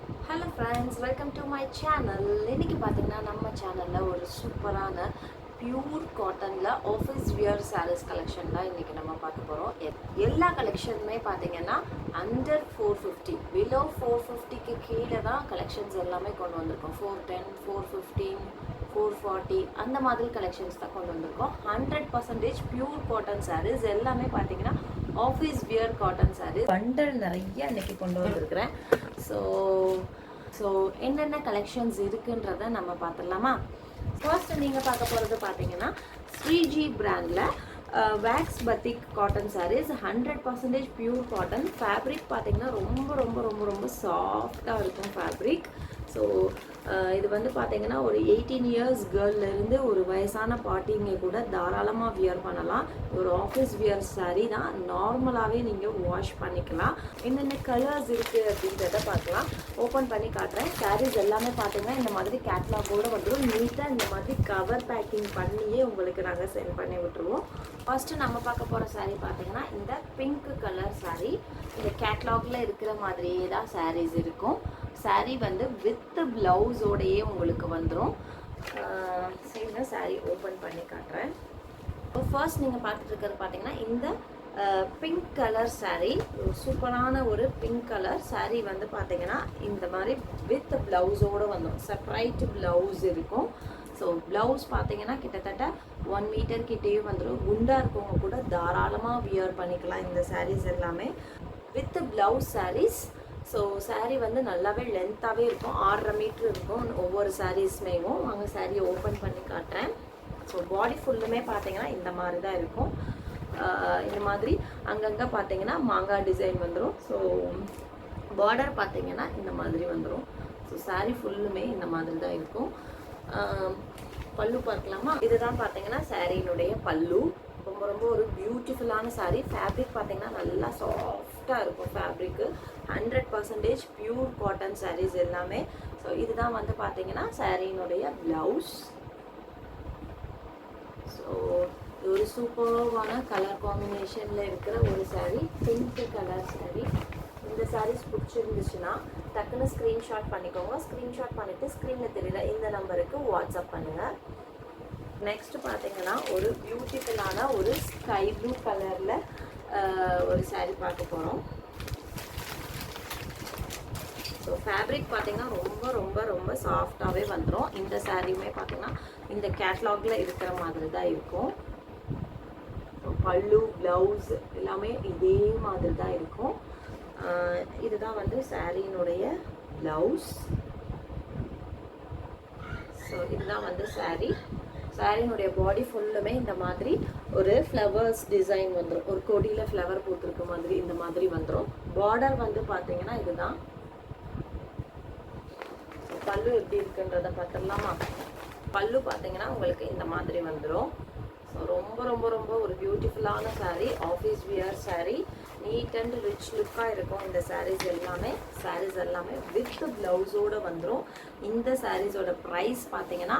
Hello friends, welcome to my channel. இன்றைக்கி பார்த்தீங்கன்னா நம்ம சேனலில் ஒரு சூப்பரான பியூர் காட்டனில் ஆஃபீஸ் வியர் சாரீஸ் கலெக்ஷன் தான் இன்றைக்கி நம்ம பார்க்க போகிறோம். எல்லா கலெக்ஷனுமே பார்த்தீங்கன்னா அண்டர் 450, பிலோ 450க்கு கீழே தான் கலெக்ஷன்ஸ் எல்லாமே கொண்டு வந்திருக்கோம். 410, 415, 440 அந்த மாதிரி கலெக்ஷன்ஸ் தான் கொண்டு வந்திருக்கோம். 100% பியூர் காட்டன் சாரீஸ் எல்லாமே பார்த்தீங்கன்னா office wear cotton saris bundle நிறைய இன்றைக்கி கொண்டு வந்திருக்கிறேன். ஸோ என்னென்ன கலெக்ஷன்ஸ் இருக்குன்றதை நம்ம பார்த்துடலாமா? ஃபர்ஸ்ட் நீங்கள் பார்க்க போகிறது பார்த்தீங்கன்னா ஸ்ரீஜி பிராண்டில் wax batik cotton saris 100% pure cotton. Fabric பார்த்தீங்கன்னா ரொம்ப ரொம்ப ரொம்ப ரொம்ப சாஃப்டாக இருக்கும் ஃபேப்ரிக். ஸோ இது வந்து பார்த்தீங்கன்னா ஒரு 18 இயர்ஸ் கேர்ள்லேருந்து ஒரு வயசான பாட்டிங்க கூட தாராளமாக வியர் பண்ணலாம். ஒரு ஆஃபீஸ் வியர் சாரீ தான், நார்மலாகவே நீங்கள் வாஷ் பண்ணிக்கலாம். என்னென்ன கலர்ஸ் இருக்குது அப்படின்றத பார்க்கலாம். ஓப்பன் பண்ணி காட்டுறேன். சாரீஸ் எல்லாமே பார்த்தீங்கன்னா இந்த மாதிரி கேட்லாகோடு வந்துடும். நீட்டாக இந்த மாதிரி கவர் பேக்கிங் பண்ணியே உங்களுக்கு நாங்கள் சென்ட் பண்ணி விட்டுருவோம். ஃபஸ்ட்டு நம்ம பார்க்க போகிற சாரீ பார்த்தீங்கன்னா இந்த பிங்க் கலர் சாரீ. இந்த கேட்லாகில் இருக்கிற மாதிரியே தான் சாரீஸ் இருக்கும். சாரீ வந்து வித் ப்ளவுஸோடையே உங்களுக்கு வந்துடும். சரி, சாரீ ஓப்பன் பண்ணி காட்டுறேன். இப்போ ஃபர்ஸ்ட் நீங்கள் பார்த்துட்டு இருக்கிறது பார்த்தீங்கன்னா இந்த பிங்க் கலர் சாரீ. சூப்பரான ஒரு பிங்க் கலர் சாரீ வந்து பார்த்தீங்கன்னா இந்த மாதிரி வித் ப்ளவுஸோடு வந்துடும். செப்பரேட் ப்ளவுஸ் இருக்கும். ஸோ ப்ளவுஸ் பார்த்தீங்கன்னா கிட்டத்தட்ட 1 மீட்டர் கிட்டேயும் வந்துடும். குண்டாக இருக்கவங்க கூட தாராளமாக வியர் பண்ணிக்கலாம் இந்த சாரீஸ் எல்லாமே. With blouse saris. So sari வந்து நல்லாவே லென்த்தாகவே இருக்கும். 6.5 மீட்ரு இருக்கும் ஒவ்வொரு சாரீஸ்மேவும். வாங்க சாரியை ஓப்பன் பண்ணி காட்டுறேன். ஸோ பாடி ஃபுல்லுமே பார்த்தீங்கன்னா இந்த மாதிரி தான் இருக்கும். இந்த மாதிரி அங்கங்கே பார்த்தீங்கன்னா மாங்காய் டிசைன் வந்துடும். ஸோ பார்டர் பார்த்தீங்கன்னா இந்த மாதிரி வந்துடும். ஸோ சாரீ ஃபுல்லுமே இந்த மாதிரி தான் இருக்கும். பல்லு பார்க்கலாமா? இதுதான் பார்த்தீங்கன்னா சாரீனுடைய பல்லு. ரொம்ப ரொம்ப ஒரு பியூட்டிஃபுல்லான சாரீ. ஃபேப்ரிக் பார்த்தீங்கன்னா நல்லா சாஃப்டாக இருக்கும் ஃபேப்ரிக்கு. 100% பியூர் காட்டன் சாரீஸ் எல்லாமே. ஸோ இதுதான் வந்து பார்த்தீங்கன்னா சாரீனுடைய ப்ளவுஸ். ஸோ ஒரு சூப்பர்வான கலர் காம்பினேஷனில் இருக்கிற ஒரு சாரீ, பிங்க் கலர் சாரீ. இந்த சாரீஸ் பிடிச்சிருந்துச்சுன்னா டக்குன்னு ஸ்க்ரீன்ஷாட் பண்ணிக்கோங்க. ஸ்க்ரீன்ஷாட் பண்ணிவிட்டு ஸ்க்ரீனில் தெரியல இந்த நம்பருக்கு வாட்ஸ்அப் பண்ணுங்கள். நெக்ஸ்ட் பார்த்தீங்கன்னா ஒரு பியூட்டிஃபுல்லான ஒரு ஸ்கை ப்ளூ கலரில் ஒரு சாரீ பார்க்க போகிறோம். ஸோ ஃபேப்ரிக் பார்த்தீங்கன்னா ரொம்ப ரொம்ப ரொம்ப சாஃப்டாகவே வந்துடும். இந்த சாரீயுமே பார்த்தீங்கன்னா இந்த கேட்லாகில் இருக்கிற மாதிரி தான் இருக்கும். ஸோ பல்லு ப்ளவுஸ் எல்லாமே இதே மாதிரி தான் இருக்கும். இதுதான் வந்து சாரீனுடைய ப்ளவுஸ். ஸோ இதுதான் வந்து சாரீ. சாரீனுடைய பாடி ஃபுல்லுமே இந்த மாதிரி ஒரு ஃப்ளவர்ஸ் டிசைன் வந்துடும். ஒரு கொடியில் ஃப்ளவர் போட்டிருக்க மாதிரி இந்த மாதிரி வந்துடும். பார்டர் வந்து பார்த்தீங்கன்னா இதுதான். பல்லு எப்படி இருக்குன்றதை பார்த்துடலாமா? பல்லு பார்த்தீங்கன்னா உங்களுக்கு இந்த மாதிரி வந்துடும். ஸோ ரொம்ப ரொம்ப ரொம்ப ஒரு பியூட்டிஃபுல்லான sari, office wear sari. Neat and rich லுக்காக இருக்கும் இந்த சாரீஸ் எல்லாமே. சாரீஸ் எல்லாமே வித் ப்ளவுஸோடு வந்துடும். இந்த சாரீஸோட ப்ரைஸ் பார்த்தீங்கன்னா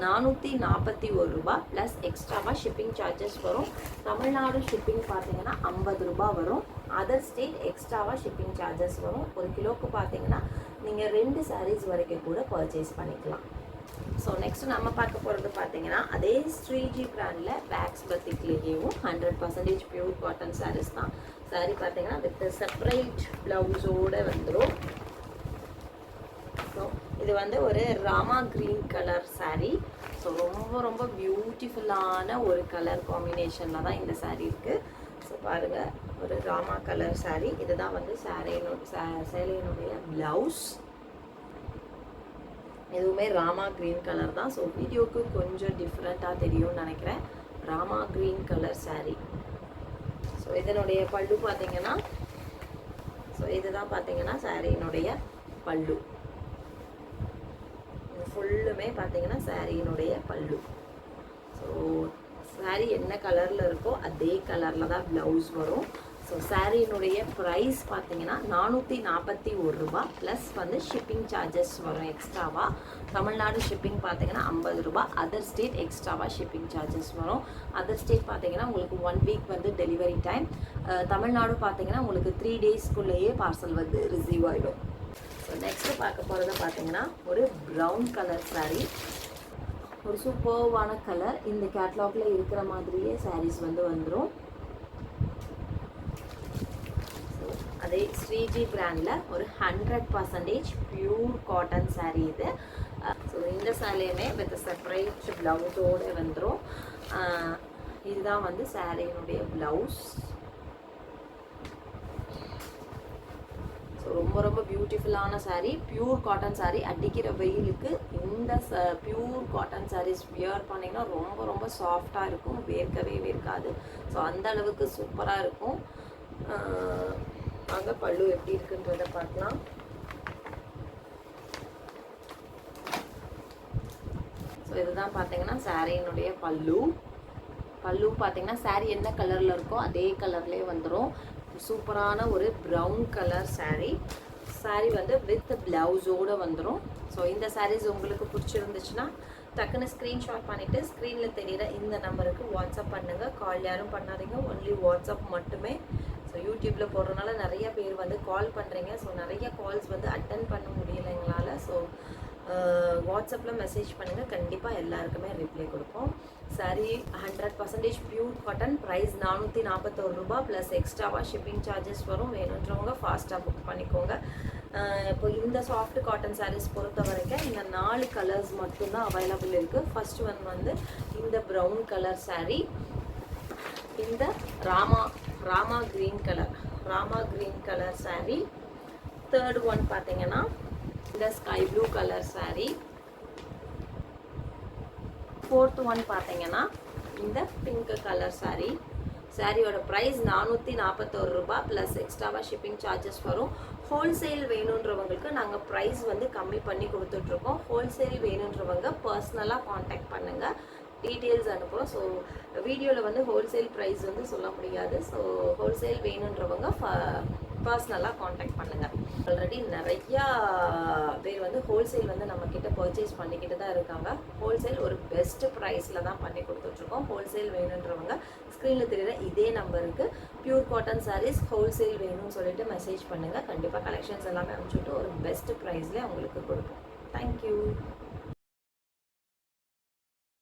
441 ரூபா ப்ளஸ் எக்ஸ்ட்ராவாக ஷிப்பிங் சார்ஜஸ் வரும். தமிழ்நாடு ஷிப்பிங் பார்த்தீங்கன்னா 50 ரூபா வரும். அதர் ஸ்டேட் எக்ஸ்ட்ராவாக ஷிப்பிங் சார்ஜஸ் வரும். ஒரு கிலோவுக்கு பார்த்தீங்கன்னா நீங்கள் 2 சாரீஸ் வரைக்கும் கூட பர்ச்சேஸ் பண்ணிக்கலாம். ஸோ நெக்ஸ்ட் நம்ம பார்க்க போகிறது பார்த்தீங்கன்னா அதே ஸ்ரீஜி பிராண்டில் வேக்ஸ் பத்திக்லேயும் 100% பியூர் காட்டன் சாரீஸ் தான். சாரீ பார்த்தீங்கன்னா வித் செப்பரேட் ப்ளவுஸோடு வந்துடும். ஸோ இது வந்து ஒரு Rama green colour sari. So ரொம்ப ரொம்ப பியூட்டிஃபுல்லான ஒரு கலர் காம்பினேஷனில் தான் இந்த சாரீ இருக்குது. ஸோ பாருங்கள், ஒரு ராமா கலர் சாரீ. இதுதான் வந்து சேலையினுடைய ப்ளவுஸ். எதுவுமே ராமா க்ரீன் கலர் தான். ஸோ வீடியோவுக்கு கொஞ்சம் டிஃப்ரெண்ட்டாக தெரியும்னு நினைக்கிறேன். Rama green colour sari. So இதனுடைய பல்லு பார்த்தீங்கன்னா, ஸோ இதுதான் பார்த்தீங்கன்னா சாரீனுடைய பல்லு. இது ஃபுல்லுமே பார்த்தீங்கன்னா சாரீனுடைய பல்லு. ஸோ சாரீ என்ன கலரில் இருக்கோ அதே கலரில் தான் ப்ளவுஸ் வரும். ஸோ சாரீனுடைய ப்ரைஸ் பார்த்தீங்கன்னா 441 ரூபா ப்ளஸ் வந்து ஷிப்பிங் சார்ஜஸ் வரும் எக்ஸ்ட்ராவாக. தமிழ்நாடு ஷிப்பிங் பார்த்தீங்கன்னா 50 ரூபா. அதர் ஸ்டேட் எக்ஸ்ட்ராவாக ஷிப்பிங் சார்ஜஸ் வரும். அதர் ஸ்டேட் பார்த்தீங்கன்னா உங்களுக்கு 1 வீக் வந்து டெலிவரி டைம். தமிழ்நாடு பார்த்தீங்கன்னா உங்களுக்கு 3 டேஸ்க்குள்ளேயே பார்சல் வந்து ரிசீவ் ஆகிடும். ஸோ நெக்ஸ்ட் பார்க்க போகிறது பார்த்தீங்கன்னா ஒரு ப்ரௌன் கலர் saree. ஒரு சூப்பர்வான கலர். இந்த கேட்லாகில் இருக்கிற மாதிரியே சாரீஸ் வந்து வந்துடும். அதே ஸ்ரீஜி பிராண்டில் ஒரு 100% பியூர் காட்டன் saree இது. ஸோ இந்த சாரியுமே வித் செப்பரேட் ப்ளவுஸோடு வந்துடும். இதுதான் வந்து சாரியினுடைய ப்ளவுஸ். ஸோ ரொம்ப ரொம்ப பியூட்டிஃபுல்லான saree, பியூர் காட்டன் saree. அடிக்கிற வெயிலுக்கு இந்த பியூர் காட்டன் sarees வியர் பண்ணிங்கன்னா ரொம்ப ரொம்ப சாஃப்டாக இருக்கும், வேர்க்கவே வேர்க்காது. ஸோ அந்த அளவுக்கு சூப்பராக இருக்கும். அங்கே பல்லு எப்படி இருக்குன்றதை பார்க்கலாம். ஸோ இதுதான் பார்த்தீங்கன்னா சாரியினுடைய பல்லு. பல்லு பார்த்தீங்கன்னா saree என்ன கலரில் இருக்கோ அதே கலர்லேயே வந்துடும். சூப்பரான ஒரு ப்ரௌன் கலர் saree வந்து வித் ப்ளவுஸோடு வந்துடும். ஸோ இந்த சாரீஸ் உங்களுக்கு பிடிச்சிருந்துச்சுன்னா டக்குன்னு ஸ்க்ரீன்ஷாட் பண்ணிவிட்டு ஸ்க்ரீனில் தெரியிற இந்த நம்பருக்கு வாட்ஸ்அப் பண்ணுங்கள். கால் யாரும் பண்ணாதீங்க, ஒன்லி வாட்ஸ்அப் மட்டுமே. ஸோ யூடியூப்பில் போடுறதுனால நிறைய பேர் வந்து கால் பண்ணுறீங்க. ஸோ நிறைய கால்ஸ் வந்து அட்டன் பண்ண முடியல எங்களால். ஸோ வாட்ஸ்அப்பில் மெசேஜ் பண்ணுங்கள், கண்டிப்பாக எல்லாருக்குமே ரிப்ளை கொடுப்போம். saree 100% pure cotton. ப்ரைஸ் 441 ரூபா ப்ளஸ் எக்ஸ்ட்ராவாக ஷிப்பிங் சார்ஜஸ் வரும். வேணுன்றவங்க ஃபாஸ்ட்டாக புக் பண்ணிக்கோங்க. இப்போ இந்த சாஃப்ட் காட்டன் sarees பொறுத்த வரைக்கும் இந்த 4 கலர்ஸ் மட்டும்தான் அவைலபிள் இருக்குது. ஃபர்ஸ்ட் ஒன் வந்து இந்த ப்ரௌன் கலர் saree, இந்த Rama green colour saree. Third one பார்த்தீங்கன்னா இந்த sky blue colour saree. Fourth one பார்த்தீங்கன்னா இந்த பிங்க் கலர் saree. சாரியோட ப்ரைஸ் 441 ரூபா ப்ளஸ் எக்ஸ்ட்ராவாக ஷிப்பிங் சார்ஜஸ் வரும். ஹோல்சேல் வேணுன்றவங்களுக்கு நாங்கள் ப்ரைஸ் வந்து கம்மி பண்ணி கொடுத்துட்ருக்கோம். ஹோல்சேல் வேணுன்றவங்க பர்சனலாக காண்டாக்ட் பண்ணுங்கள், டீட்டெயில்ஸ் அனுப்புகிறோம். ஸோ வீடியோவில் வந்து ஹோல்சேல் ப்ரைஸ் வந்து சொல்ல முடியாது. ஸோ ஹோல்சேல் வேணுன்றவங்க பர்சனலாக காண்டாக்ட் பண்ணுங்கள். ஆல்ரெடி நிறையா பேர் வந்து ஹோல்சேல் வந்து நம்மக்கிட்ட பர்ச்சேஸ் பண்ணிக்கிட்டு தான் இருக்காங்க. ஹோல்சேல் ஒரு பெஸ்ட் ப்ரைஸில் தான் பண்ணி கொடுத்துட்ருக்கோம். ஹோல்சேல் வேணுன்றவங்க ஸ்க்ரீனில் தெரியுற இதே நம்பருக்கு பியூர் காட்டன் sarees ஹோல்சேல் வேணும்னு சொல்லிட்டு மெசேஜ் பண்ணுங்கள். கண்டிப்பாக கலெக்ஷன்ஸ் எல்லாமே அனுப்பிச்சுட்டு ஒரு பெஸ்ட் ப்ரைஸ்லேயே உங்களுக்கு கொடுப்போம். தேங்க்யூ.